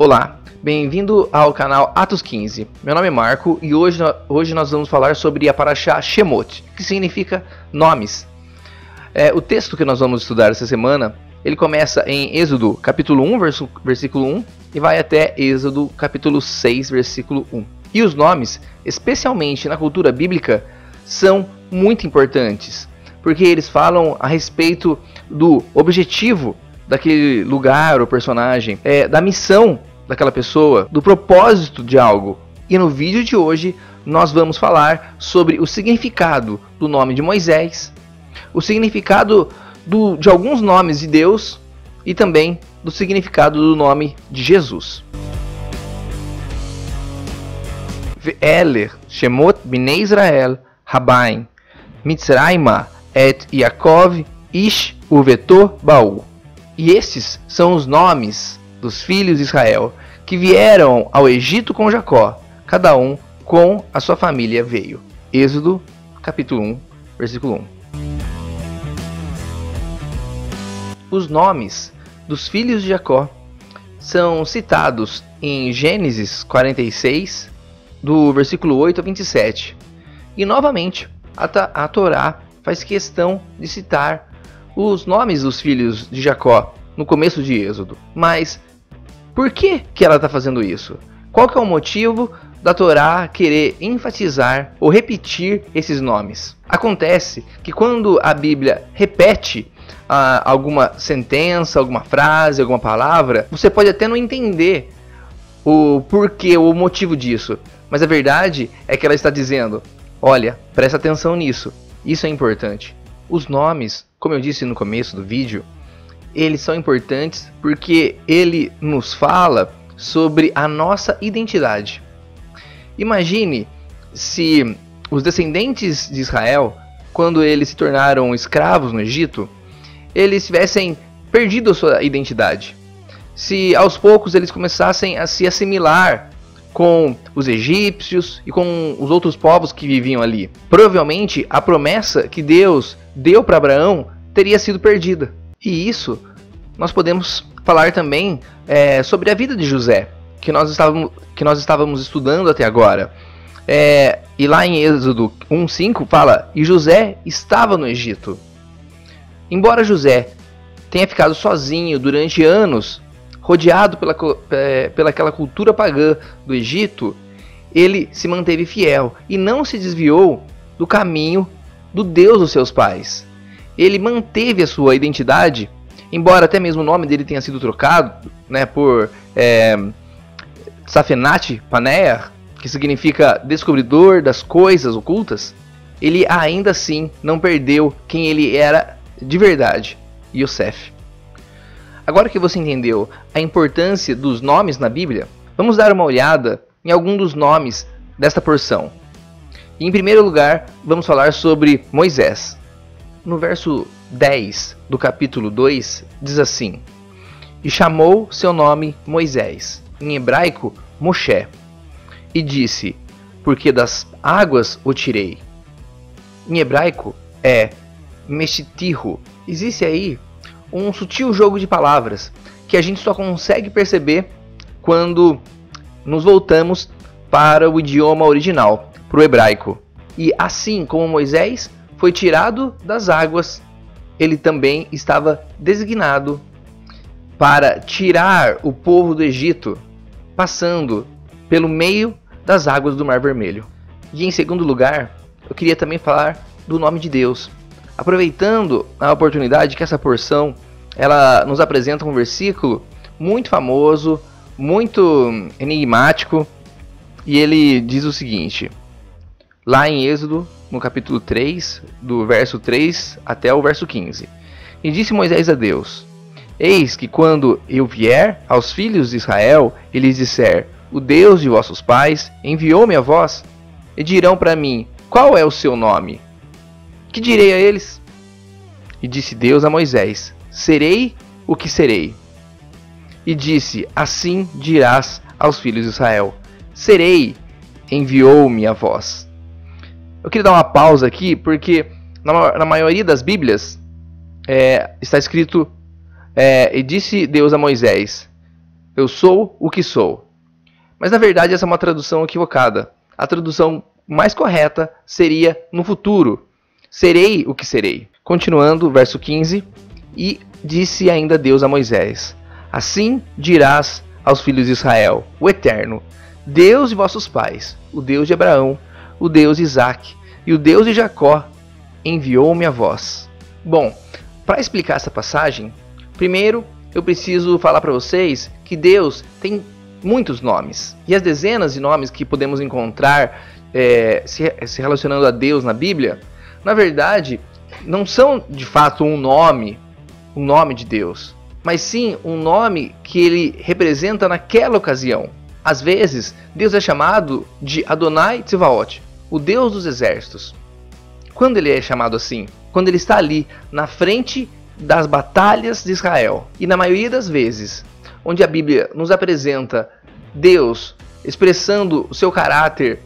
Olá, bem-vindo ao canal Atos 15. Meu nome é Marco e hoje nós vamos falar sobre a Parashá Shemot, que significa nomes. O texto que nós vamos estudar essa semana, ele começa em Êxodo capítulo 1, versículo 1 e vai até Êxodo capítulo 6, versículo 1. E os nomes, especialmente na cultura bíblica, são muito importantes, porque eles falam a respeito do objetivo daquele lugar ou personagem, da missão daquela pessoa, do propósito de algo. E no vídeo de hoje nós vamos falar sobre o significado do nome de Moisés, o significado de alguns nomes de Deus e também do significado do nome de Jesus. Ve'eler Shemot Bnei Israel Habaim Mitzrayma et Yaakov Ish Uvetor Baú. E estes são os nomes dos filhos de Israel que vieram ao Egito com Jacó, cada um com a sua família veio. Êxodo capítulo 1, versículo 1. Os nomes dos filhos de Jacó são citados em Gênesis 46, do versículo 8 a 27. E novamente, a Torá faz questão de citar os nomes dos filhos de Jacó no começo de Êxodo. Mas por que ela está fazendo isso? Qual que é o motivo da Torá querer enfatizar ou repetir esses nomes? Acontece que quando a Bíblia repete alguma sentença, alguma frase, alguma palavra, você pode até não entender o porquê, o motivo disso. Mas a verdade é que ela está dizendo: olha, presta atenção nisso, isso é importante. Os nomes, como eu disse no começo do vídeo, eles são importantes porque ele nos fala sobre a nossa identidade. Imagine se os descendentes de Israel, quando eles se tornaram escravos no Egito, eles tivessem perdido a sua identidade. Se aos poucos eles começassem a se assimilar com os egípcios e com os outros povos que viviam ali, provavelmente a promessa que Deus deu para Abraão teria sido perdida. E isso nós podemos falar também sobre a vida de José, que nós estávamos estudando até agora. E lá em Êxodo 1:5 fala: e José estava no Egito. Embora José tenha ficado sozinho durante anos, rodeado pelaquela cultura pagã do Egito, ele se manteve fiel e não se desviou do caminho do Deus dos seus pais. Ele manteve a sua identidade, embora até mesmo o nome dele tenha sido trocado, por Safenat Paneah, que significa descobridor das coisas ocultas. Ele ainda assim não perdeu quem ele era de verdade, Yosef. Agora que você entendeu a importância dos nomes na Bíblia, vamos dar uma olhada em algum dos nomes desta porção. E, em primeiro lugar, vamos falar sobre Moisés. No verso 10 do capítulo 2, diz assim: e chamou seu nome Moisés, em hebraico Moshe, e disse: porque das águas o tirei. Em hebraico é Meshitihu. Existe aí um sutil jogo de palavras que a gente só consegue perceber quando nos voltamos para o idioma original, para o hebraico. E assim como Moisés foi tirado das águas, ele também estava designado para tirar o povo do Egito, passando pelo meio das águas do Mar Vermelho. E em segundo lugar, eu queria também falar do nome de Deus, aproveitando a oportunidade que essa porção ela nos apresenta um versículo muito famoso, muito enigmático, e ele diz o seguinte, lá em Êxodo, no capítulo 3, do verso 3 até o verso 15. E disse Moisés a Deus: eis que quando eu vier aos filhos de Israel e lhes disser: o Deus de vossos pais enviou-me a vós, e dirão para mim: qual é o seu nome? Que direi a eles? E disse Deus a Moisés: serei o que serei. E disse: assim dirás aos filhos de Israel: serei, enviou-me a vós. Eu queria dar uma pausa aqui, porque na maioria das Bíblias está escrito: e disse Deus a Moisés. Eu sou o que sou. Mas na verdade essa é uma tradução equivocada. A tradução mais correta seria no futuro. Serei o que serei. Continuando, verso 15. E disse ainda Deus a Moisés: assim dirás aos filhos de Israel: o Eterno, Deus de vossos pais, o Deus de Abraão, o Deus de Isaque e o Deus de Jacó, enviou-me a vós. Bom, para explicar essa passagem, primeiro eu preciso falar para vocês que Deus tem muitos nomes. E as dezenas de nomes que podemos encontrar se relacionando a Deus na Bíblia, na verdade, não são de fato um nome de Deus, mas sim um nome que ele representa naquela ocasião. Às vezes, Deus é chamado de Adonai Tsevaot, o Deus dos exércitos. Quando ele é chamado assim? Quando ele está ali, na frente das batalhas de Israel. E na maioria das vezes, onde a Bíblia nos apresenta Deus expressando o seu caráter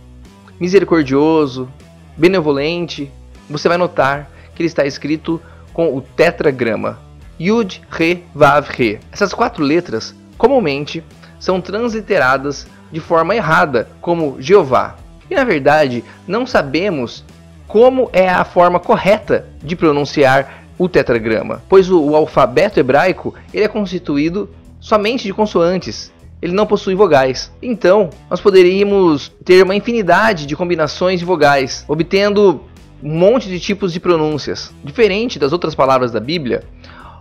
misericordioso, benevolente, você vai notar que ele está escrito com o tetragrama. Yud, Re, Vav, Re. Essas 4 letras, comumente, são transliteradas de forma errada, como Jeová. E na verdade, não sabemos como é a forma correta de pronunciar o tetragrama, pois o alfabeto hebraico ele é constituído somente de consoantes, ele não possui vogais. Então, nós poderíamos ter uma infinidade de combinações de vogais, obtendo um monte de tipos de pronúncias, diferente das outras palavras da Bíblia,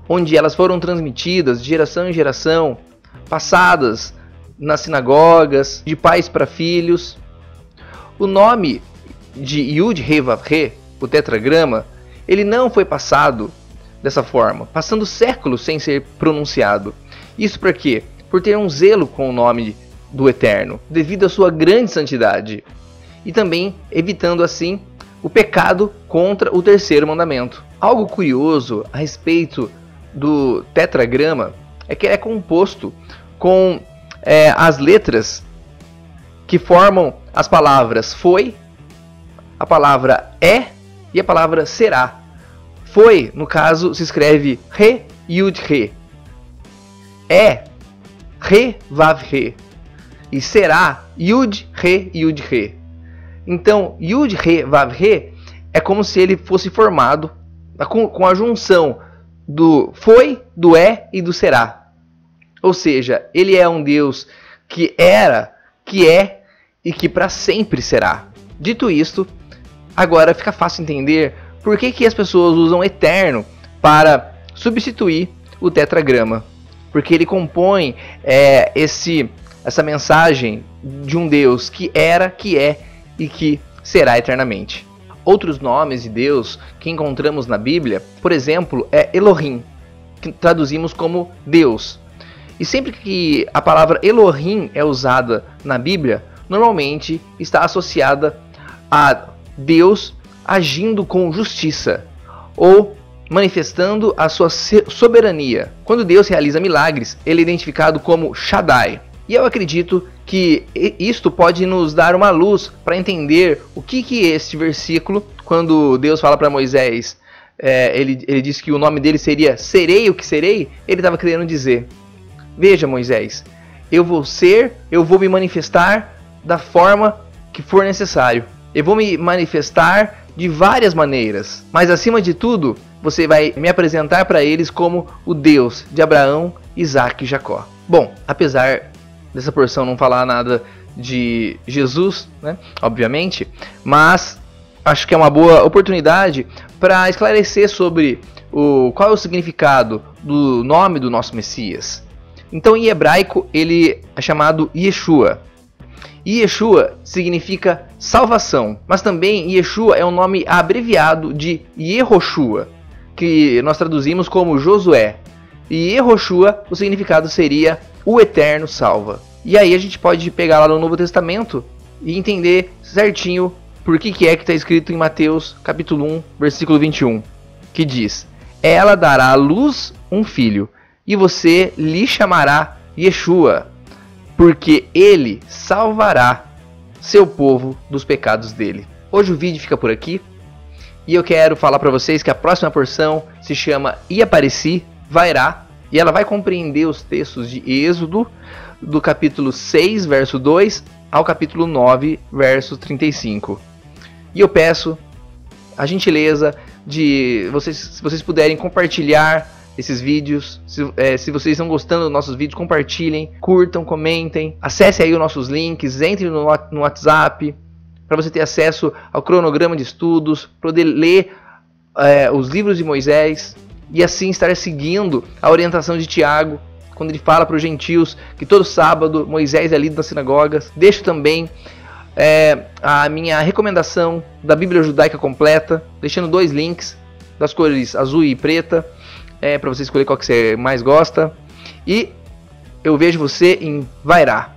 onde elas foram transmitidas de geração em geração, passadas nas sinagogas, de pais para filhos. O nome de Yud, Re, Vav, Re, o tetragrama, ele não foi passado dessa forma, passando séculos sem ser pronunciado. Isso por quê? Por ter um zelo com o nome do Eterno, devido à sua grande santidade, e também evitando assim o pecado contra o terceiro mandamento. Algo curioso a respeito do tetragrama é que ele é composto com as letras que formam as palavras foi, a palavra é e a palavra será. Foi, no caso, se escreve Re, Yud, Re. É, Re, Vav, Re. E será, Yud, Re, Yud, Re. Então, Yud, Re, Vav, Re é como se ele fosse formado com a junção do foi, do é e do será. Ou seja, ele é um Deus que era, que é e que para sempre será. Dito isto, agora fica fácil entender por que as pessoas usam eterno para substituir o tetragrama. Porque ele compõe essa mensagem de um Deus que era, que é e que será eternamente. Outros nomes de Deus que encontramos na Bíblia, por exemplo, é Elohim, que traduzimos como Deus. E sempre que a palavra Elohim é usada na Bíblia, normalmente está associada a Deus agindo com justiça ou manifestando a sua soberania. Quando Deus realiza milagres, ele é identificado como Shaddai. E eu acredito que isto pode nos dar uma luz para entender o que este versículo, quando Deus fala para Moisés, ele disse que o nome dele seria serei o que serei, ele estava querendo dizer: veja, Moisés, eu vou me manifestar da forma que for necessário. Eu vou me manifestar de várias maneiras, mas acima de tudo, você vai me apresentar para eles como o Deus de Abraão, Isaque e Jacó. Bom, apesar dessa porção não falar nada de Jesus, né, obviamente, mas acho que é uma boa oportunidade para esclarecer sobre qual é o significado do nome do nosso Messias. Então, em hebraico, ele é chamado Yeshua. Yeshua significa salvação, mas também Yeshua é um nome abreviado de Yehoshua, que nós traduzimos como Josué. E Yehoshua, o significado seria o Eterno salva. E aí a gente pode pegar lá no Novo Testamento e entender certinho por que é que está escrito em Mateus capítulo 1, versículo 21, que diz: ela dará à luz um filho, e você lhe chamará Yeshua, porque ele salvará seu povo dos pecados dele. Hoje o vídeo fica por aqui, e eu quero falar para vocês que a próxima porção se chama E Apareci, Vairá, E ela vai compreender os textos de Êxodo, do capítulo 6, verso 2, ao capítulo 9, verso 35. E eu peço a gentileza de vocês, se vocês puderem compartilhar esses vídeos, se vocês estão gostando dos nossos vídeos, compartilhem, curtam, comentem, acessem aí os nossos links, entrem no WhatsApp, para você ter acesso ao cronograma de estudos, poder ler os livros de Moisés, e assim estar seguindo a orientação de Tiago, quando ele fala para os gentios que todo sábado Moisés é lido nas sinagogas. Deixo também a minha recomendação da Bíblia Judaica completa, deixando 2 links das cores azul e preta, para você escolher qual que você mais gosta. E eu vejo você em Vairá.